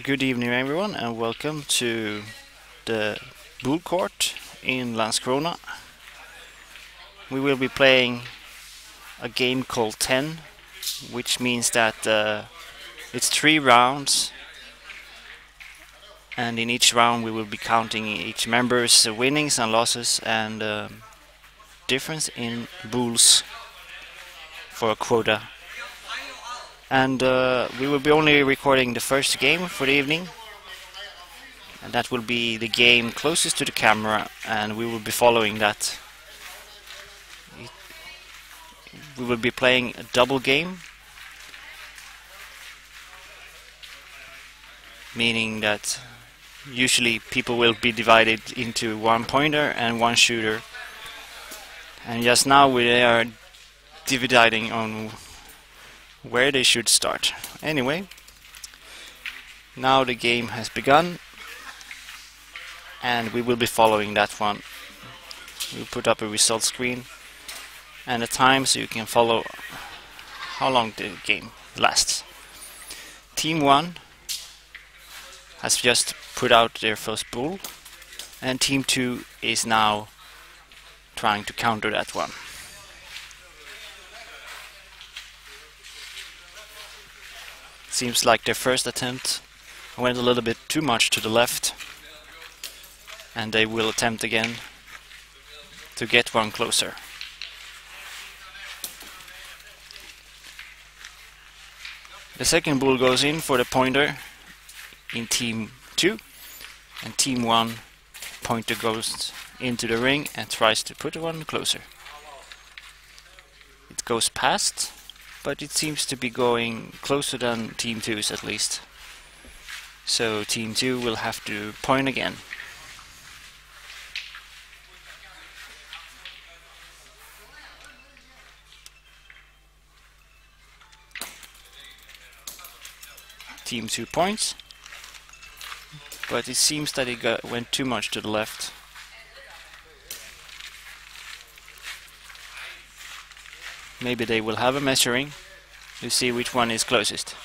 Good evening everyone and welcome to the Boule court in Landskrona. We will be playing a game called 10, which means that it's 3 rounds, and in each round we will be counting each member's winnings and losses and difference in boules for a quota. And we will be only recording the first game for the evening, and that will be the game closest to the camera, and we will be following that. We will be playing a double game, meaning that usually people will be divided into 1 pointer and 1 shooter, and just now we are dividing on where they should start. Anyway, now the game has begun and we will be following that one. We'll put up a result screen and a time so you can follow how long the game lasts. Team 1 has just put out their first boule, and Team 2 is now trying to counter that one. Seems like their first attempt went a little bit too much to the left, and they will attempt again to get one closer. The second boule goes in for the pointer in Team 2, and Team 1 pointer goes into the ring and tries to put one closer. It goes past, but it seems to be going closer than Team 2's at least. So Team 2 will have to point again. Team 2 points, but it seems that it went too much to the left. Maybe they will have a measuring to see which one is closest.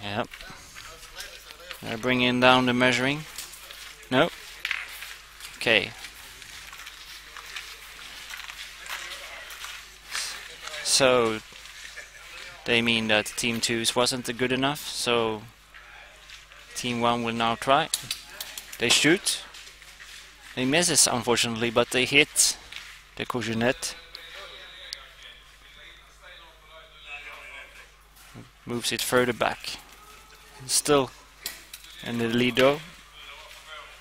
Yep. They're bringing down the measuring. No. Okay. So they mean that Team 2's wasn't good enough, so Team 1 will now try. They shoot. They misses unfortunately, but they hit the courgette. Moves it further back. Still in the lead though,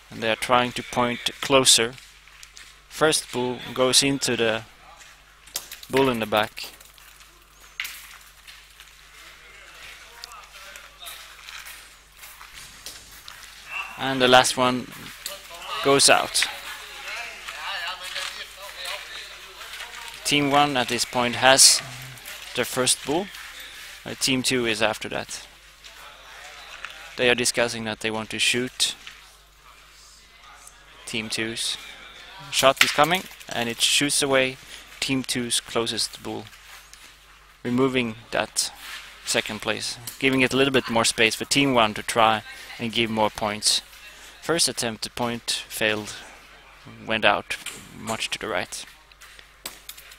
and they are trying to point closer. First boule goes into the boule in the back. And the last one goes out. Team 1 at this point has their first boule. Team 2 is after that. They are discussing that they want to shoot. Team 2's shot is coming and it shoots away Team 2's closest boule, removing that second place, giving it a little bit more space for Team 1 to try and give more points. First attempt to point failed, went out much to the right.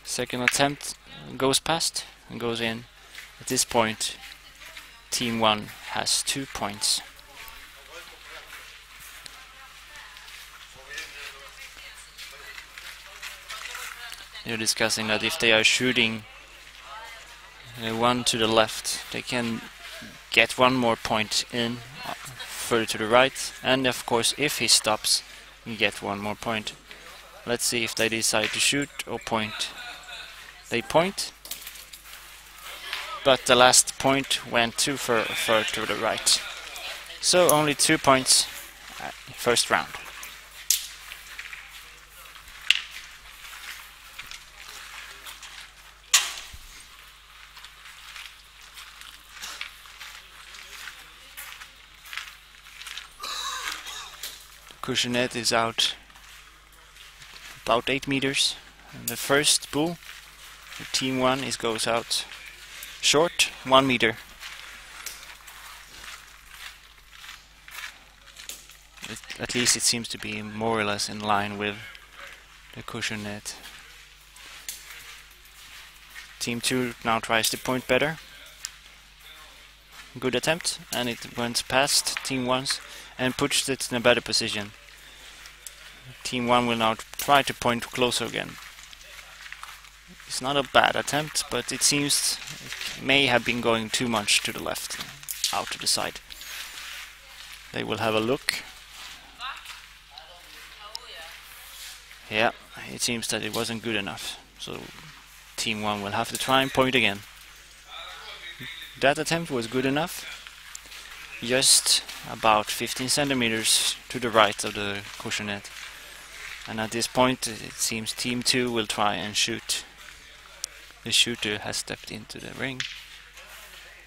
Second attempt goes past and goes in. At this point, Team 1 has 2 points. They're discussing that if they are shooting one to the left, they can get 1 more point in further to the right, and of course if he stops, you get 1 more point. Let's see if they decide to shoot or point. They point, but the last point went too far to the right. So only 2 points first round. Courgette is out about 8 meters. And the first boule Team 1 goes out short, 1 meter. At least it seems to be more or less in line with the cushion net. Team 2 now tries to point better. Good attempt, and it went past Team 1's and pushed it in a better position. Team 1 will now try to point closer again. It's not a bad attempt, but it seems it may have been going too much to the left, out to the side. They will have a look. Yeah, it seems that it wasn't good enough, so Team 1 will have to try and point again. That attempt was good enough, just about 15 centimeters to the right of the cushion net. And at this point it seems Team 2 will try and shoot. The shooter has stepped into the ring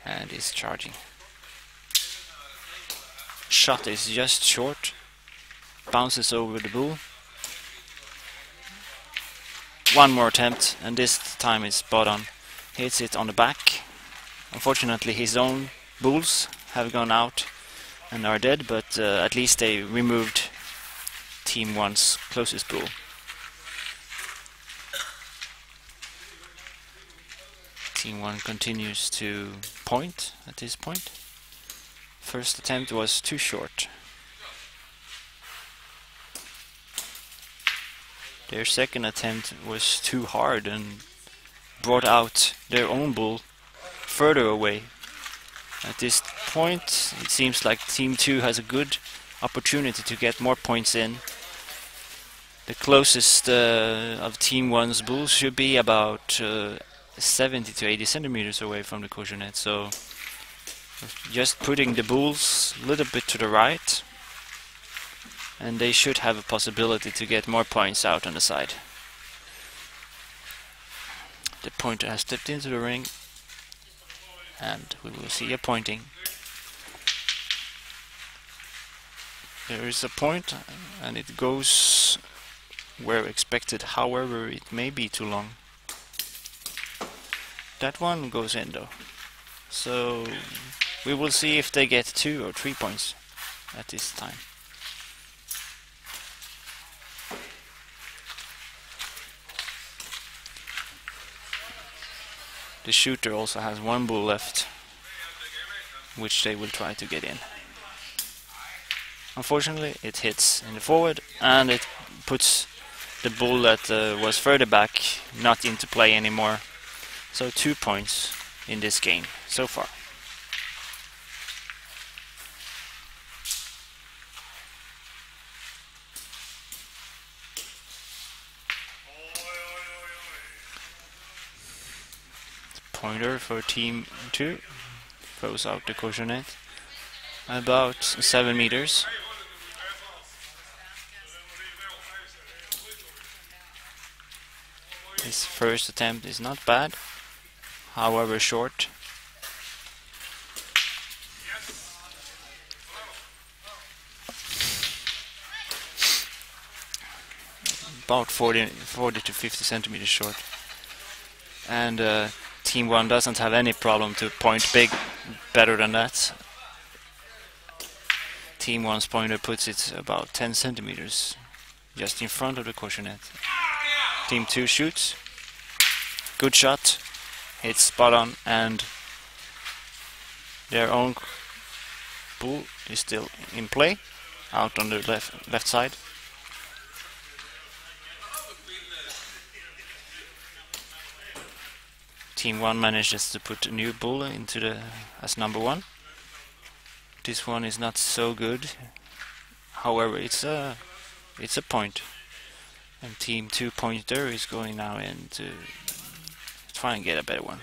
and is charging. Shot is just short, bounces over the bull. One more attempt, and this time it's spot on. Hits it on the back. Unfortunately his own bulls have gone out and are dead, but at least they removed Team 1's closest bull. Team 1 continues to point at this point. First attempt was too short. Their second attempt was too hard and brought out their own bull further away. At this point it seems like Team 2 has a good opportunity to get more points in. The closest of Team 1's bulls should be about 70 to 80 centimeters away from the cushion net, so just putting the bulls a little bit to the right and they should have a possibility to get more points out on the side. The pointer has stepped into the ring and we will see a pointing. There is a point and it goes where expected, however it may be too long. That one goes in though, so we will see if they get 2 or 3 points at this time. The shooter also has 1 bull left, which they will try to get in. Unfortunately it hits in the forward and it puts the bull that was further back not into play anymore. So 2 points in this game so far. Pointer for Team 2 throws out the cushion net about 7 meters. His first attempt is not bad, however short. About 40 to 50 centimeters short. And Team 1 doesn't have any problem to point better than that. Team 1's pointer puts it about 10 centimeters just in front of the cushion net. Team 2 shoots. Good shot. Hits spot on, and their own bull is still in play out on the left side. Team 1 manages to put a new bull into as number 1. This one is not so good. However, it's a point. And Team 2 pointer is going now in to try and get a better one,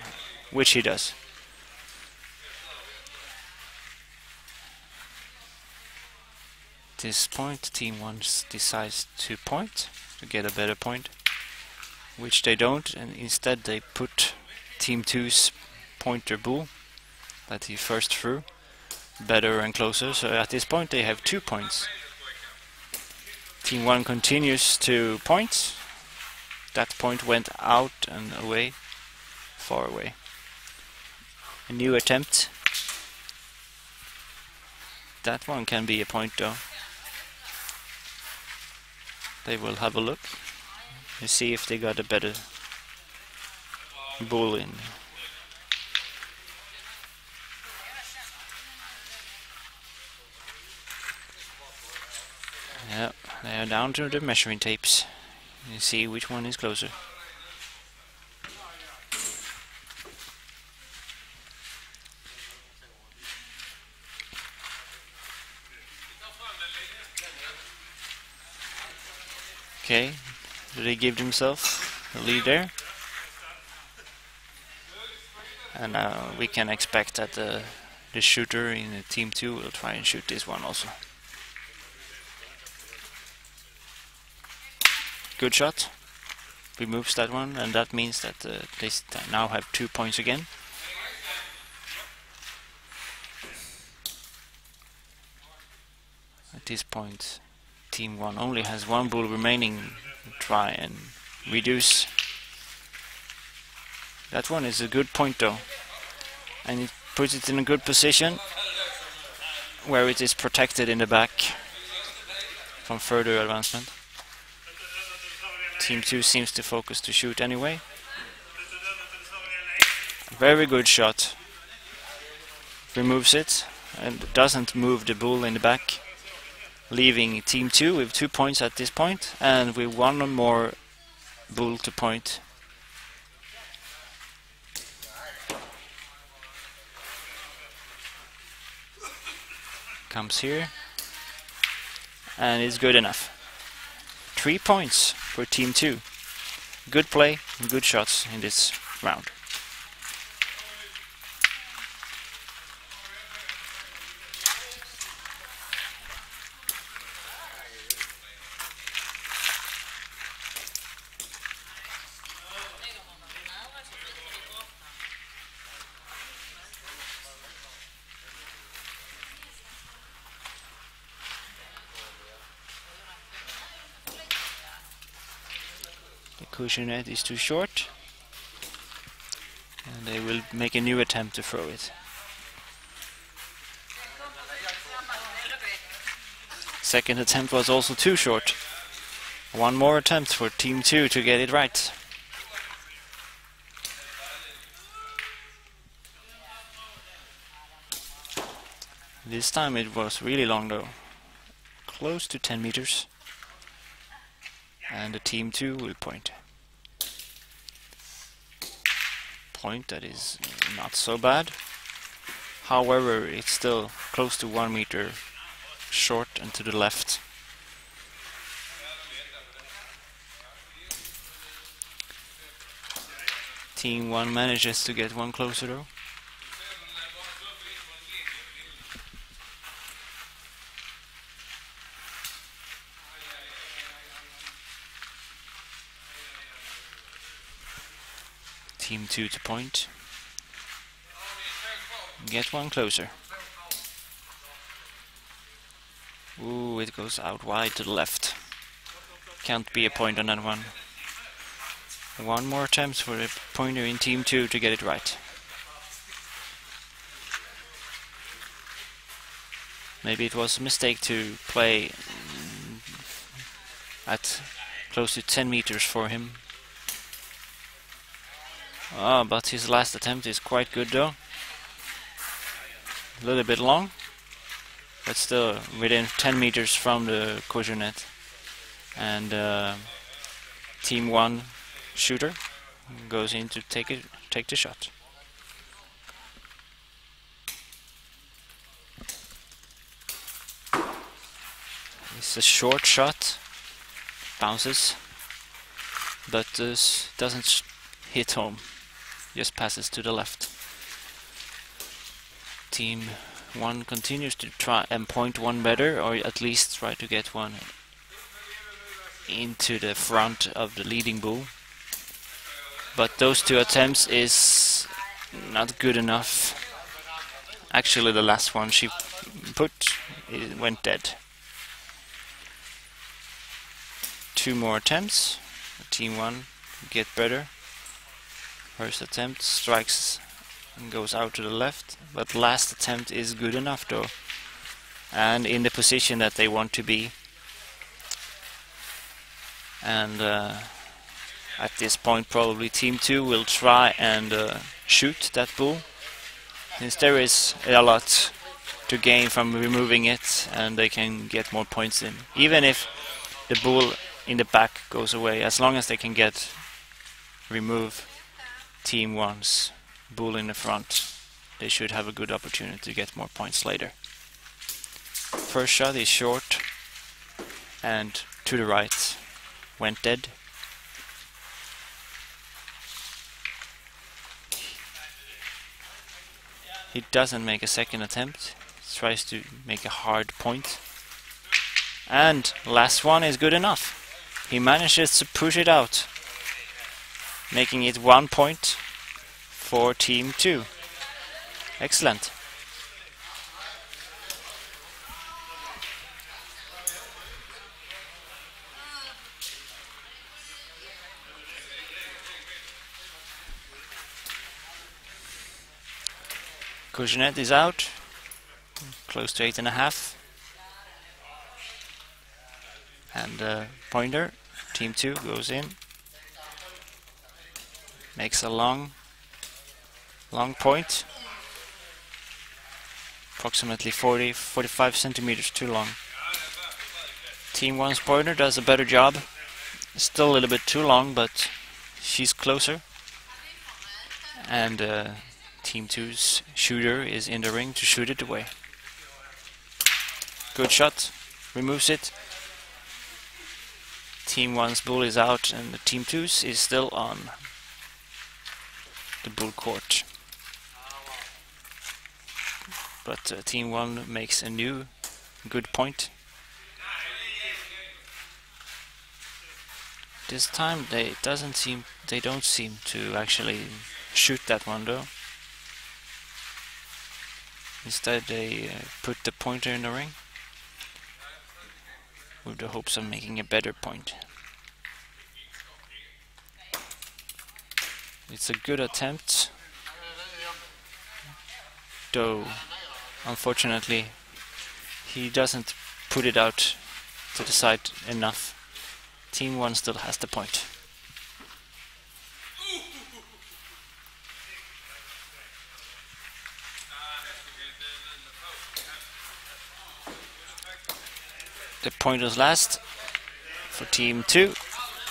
which he does. At this point, Team 1 decides to point to get a better point, which they don't, and instead they put Team 2's pointer bull that he first threw better and closer. So at this point they have 2 points. Team 1 continues to point. That point went out and away far away. A new attempt. That one can be a point though. They will have a look and see if they got a better bull in. Yeah, they are down to the measuring tapes. You see which one is closer. Okay, do they give themselves a lead there? And we can expect that the shooter in team 2 will try and shoot this one also. Good shot. Removes that one, and that means that they now have 2 points again. At this point, team 1 only has 1 bull remaining. Try and reduce. That one is a good point though, and it puts it in a good position where it is protected in the back from further advancement. Team 2 seems to focus to shoot anyway. Very good shot. Removes it and doesn't move the bull in the back, leaving team 2 with 2 points at this point and with 1 more bull to point. Comes here and it's good enough. 3 points for team 2. Good play and good shots in this round. The cushionet is too short, and they will make a new attempt to throw it. Second attempt was also too short. 1 more attempt for team 2 to get it right. This time it was really long though, close to 10 meters. And the team 2 will point. Point that is not so bad. However, it's still close to 1 meter short and to the left. Team 1 manages to get 1 closer though. Team 2 to point. Get 1 closer. Ooh, it goes out wide to the left. Can't be a point on that one. 1 more attempt for the pointer in team 2 to get it right. Maybe it was a mistake to play at close to 10 meters for him. Ah, but his last attempt is quite good though. A little bit long, but still within 10 meters from the cushionet. And team 1 shooter goes in to take the shot. It's a short shot, bounces, but doesn't hit home. Just passes to the left. Team 1 continues to try and point 1 better, or at least try to get 1 into the front of the leading bull. But those 2 attempts is not good enough. Actually, the last one she put, it went dead. 2 more attempts. Team 1 get better. First attempt strikes and goes out to the left, but last attempt is good enough though, and in the position that they want to be. And at this point probably team 2 will try and shoot that bull, since there is a lot to gain from removing it, and they can get more points in. Even if the bull in the back goes away, as long as they can remove team 1's bull in the front, they should have a good opportunity to get more points later. First shot is short and to the right, went dead. He doesn't make a second attempt, he tries to make a hard point. And last one is good enough. He manages to push it out, making it 1 point for team 2. Excellent. Courgette is out, close to 8.5. And pointer, team 2 goes in, makes a long point, approximately 45 centimeters too long. Team 1's pointer does a better job, still a little bit too long, but she's closer. And team 2's shooter is in the ring to shoot it away. Good shot, removes it. Team 1's bull is out and the team 2's is still on the bull court. But team 1 makes a new good point. This time they don't seem to actually shoot that one though. Instead they put the pointer in the ring with the hopes of making a better point. It's a good attempt, though unfortunately he doesn't put it out to the side enough. Team 1 still has the point. The pointer's last for team 2.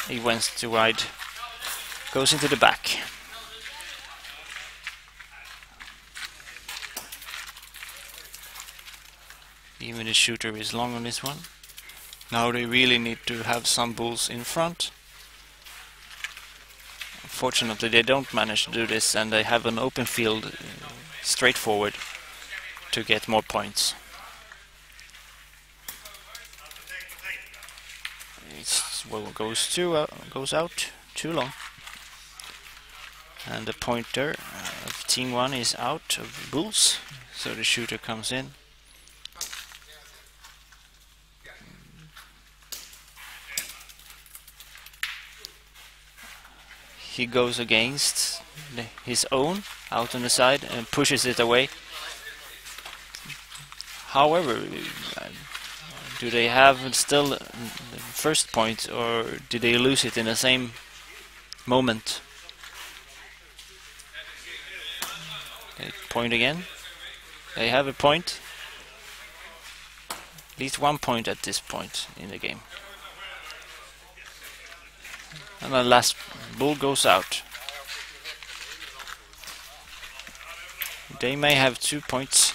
He went too wide, goes into the back. Even the shooter is long on this one. Now they really need to have some bulls in front. Unfortunately they don't manage to do this, and they have an open field straight forward to get more points. Goes out too long, and the pointer of team 1 is out of bulls, so the shooter comes in. He goes against his own out on the side and pushes it away. However, do they have still the first point, or do they lose it in the same moment? Okay, point again. They have a point. At least 1 point at this point in the game. And the last bull goes out. They may have 2 points,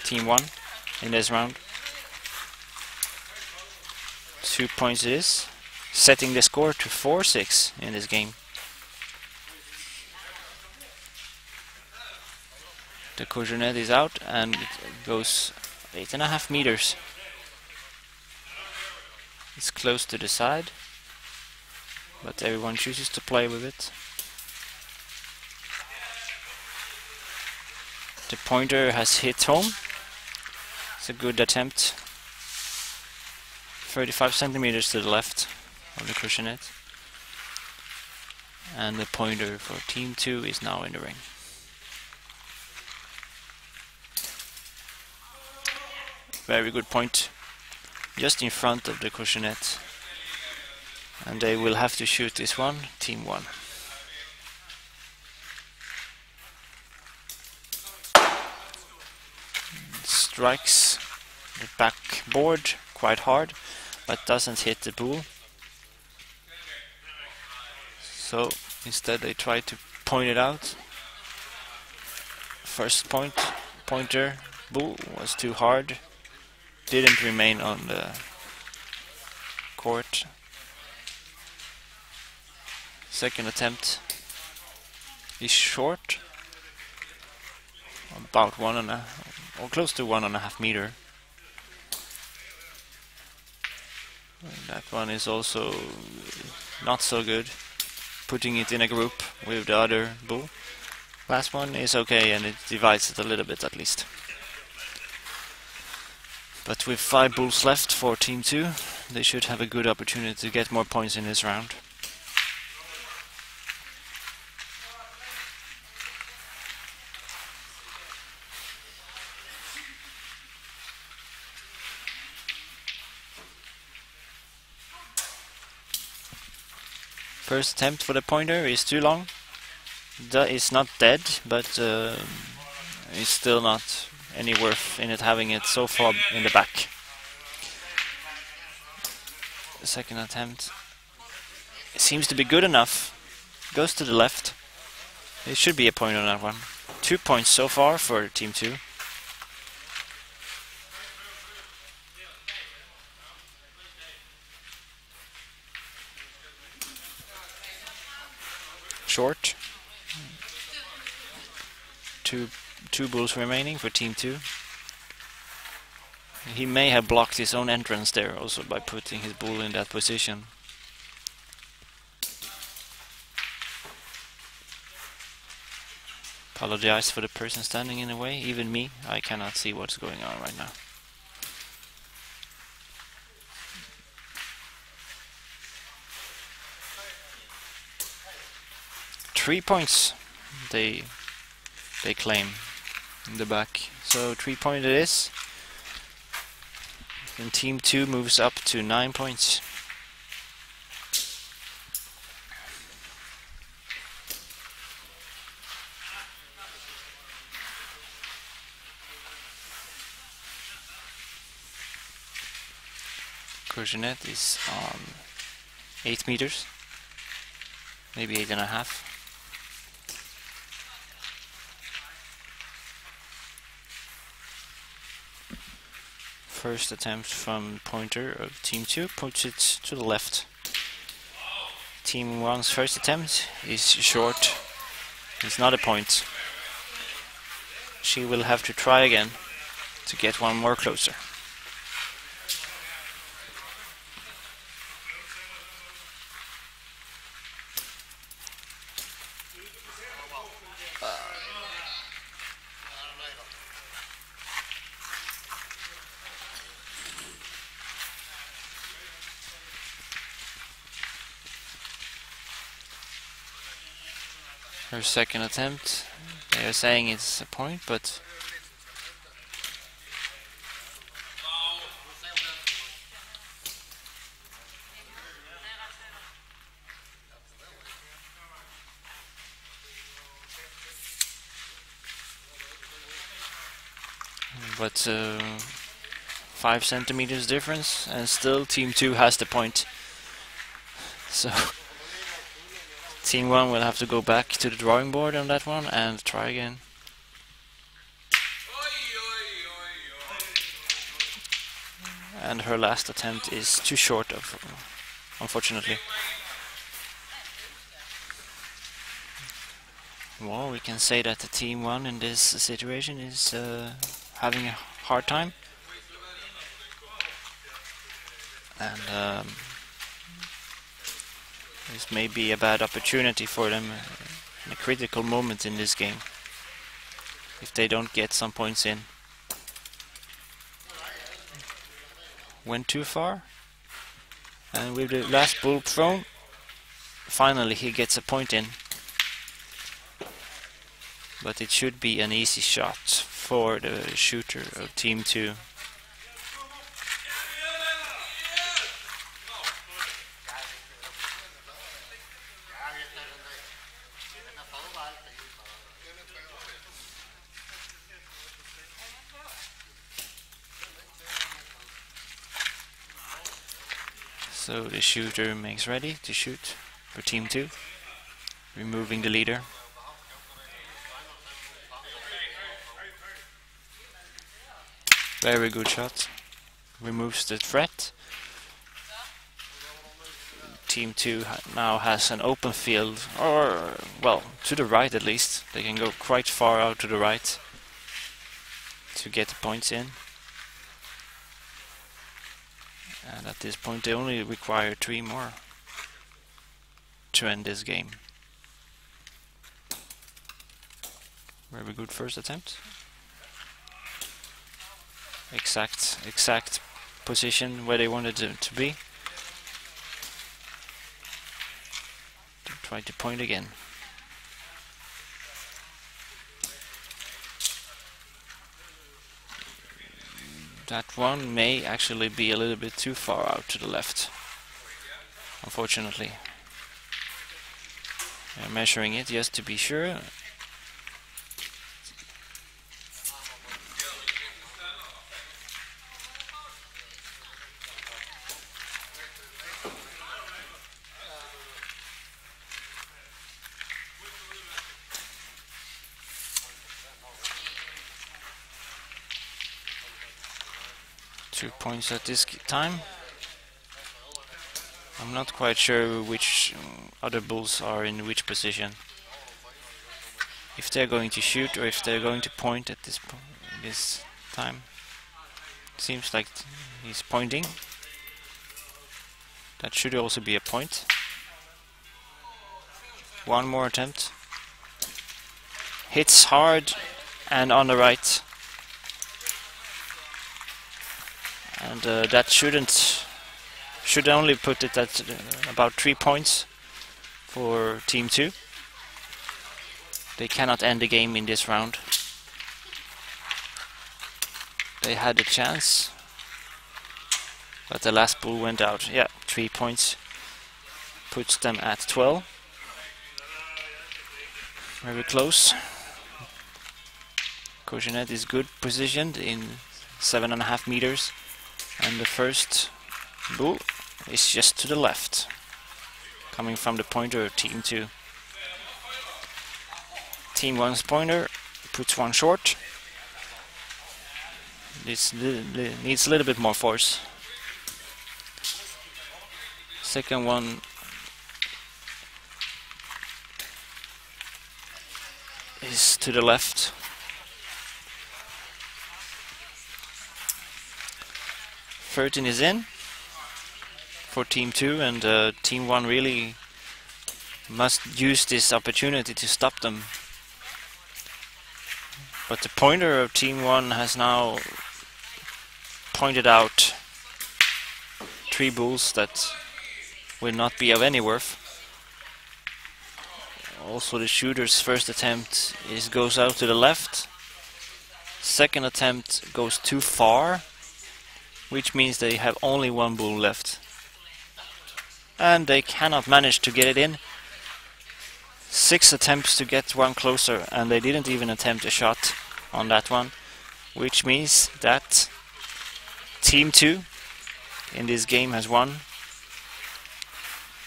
team 1, in this round. 2 points it is, setting the score to 4-6 in this game. The courgette is out and it goes 8.5 meters. It's close to the side, but everyone chooses to play with it. The pointer has hit home. It's a good attempt. 35 centimeters to the left of the courgette. and the pointer for Team 2 is now in the ring. Very good point, just in front of the cochonette, and they will have to shoot this one, Team 1. Strikes the backboard quite hard, but doesn't hit the Boule. So instead they try to point it out. First pointer Boule was too hard, didn't remain on the court. Second attempt is short, about 1.5 or close to 1.5 meter. That one is also not so good, putting it in a group with the other Boule. Last one is okay, and it divides it a little bit at least. But with 5 Boules left for Team 2, they should have a good opportunity to get more points in this round. First attempt for the pointer is too long. It's not dead, but it's still not any worth in it having it so far in the back. The second attempt, it seems to be good enough. Goes to the left. It should be a point on that one. 2 points so far for Team 2. Short. Two Boules remaining for Team 2. He may have blocked his own entrance there also by putting his Boule in that position. Apologize for the person standing in the way, even me, I cannot see what's going on right now. Three points they claim in the back. So 3 point it is. And Team 2 moves up to 9 points. Courgette is on 8 meters, maybe 8.5. First attempt from pointer of Team 2 puts it to the left. Team 1's first attempt is short. It's not a point. She will have to try again to get one more closer. Her second attempt, they are saying it's a point, but but 5 centimeters difference, and still Team 2 has the point. So Team 1 will have to go back to the drawing board on that one and try again. And her last attempt is too short, unfortunately. Well, we can say that the Team 1 in this situation is having a hard time. And this may be a bad opportunity for them in a critical moment in this game, if they don't get some points in. Went too far, and with the last Boule thrown, finally he gets a point in. But it should be an easy shot for the shooter of Team 2. So the shooter makes ready to shoot for Team 2, removing the leader. Very good shot. Removes the threat. Team 2 now has an open field, or, well, to the right at least. They can go quite far out to the right to get the points in. And at this point they only require 3 more to end this game. Very good first attempt. Exact position where they wanted it to be. Try to point again. That one may actually be a little bit too far out to the left, unfortunately. I'm measuring it just to be sure. Two points at this time. I'm not quite sure which other bulls are in which position. If they're going to shoot or if they're going to point at this time. Seems like he's pointing. That should also be a point. One more attempt. Hits hard and on the right. And that should only put it at about 3 points for Team 2. They cannot end the game in this round. They had a chance, but the last bull went out. Yeah, 3 points puts them at 12. Very close. Courgette is good positioned in 7.5 meters. And the first bull is just to the left, coming from the pointer of Team 2. Team 1's pointer puts one short. This needs a little bit more force. Second one is to the left. Thirteen is in for Team 2, and Team 1 really must use this opportunity to stop them. But the pointer of Team 1 has now pointed out 3 bulls that will not be of any worth. Also the shooter's first attempt goes out to the left. Second attempt goes too far, which means they have only 1 bull left. And they cannot manage to get it in. 6 attempts to get one closer, and they didn't even attempt a shot on that one, which means that Team 2 in this game has won,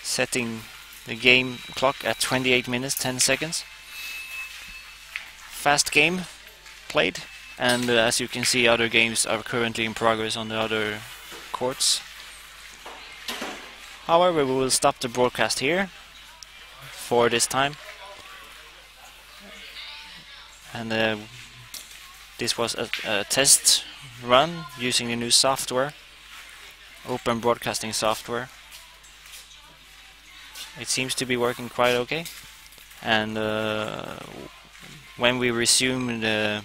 setting the game clock at 28 minutes 10 seconds. Fast game played. And as you can see, other games are currently in progress on the other courts. However, we will stop the broadcast here for this time. And this was a test run using the new software, open broadcasting software. It seems to be working quite okay. And when we resume the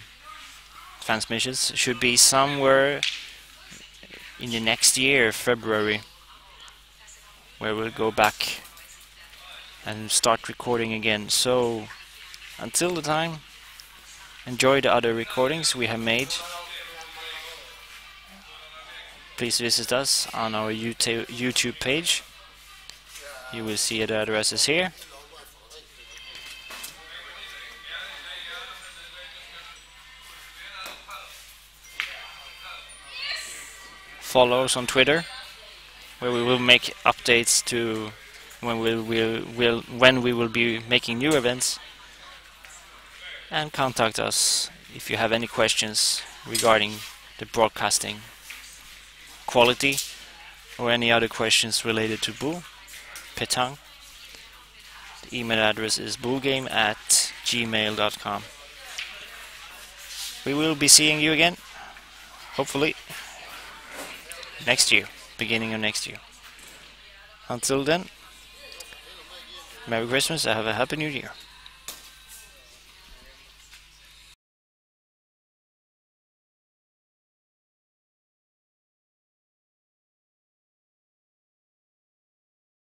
transmissions, should be somewhere in the next year, February, where we'll go back and start recording again. So until the time, enjoy the other recordings we have made. Please visit us on our YouTube page. You will see the addresses here. Follow us on Twitter, where we will make updates to when we will be making new events. And contact us if you have any questions regarding the broadcasting quality or any other questions related to Boule, petanque. The email address is boulegame@gmail.com. We will be seeing you again, hopefully, next year, beginning of next year. Until then, Merry Christmas and have a Happy New Year.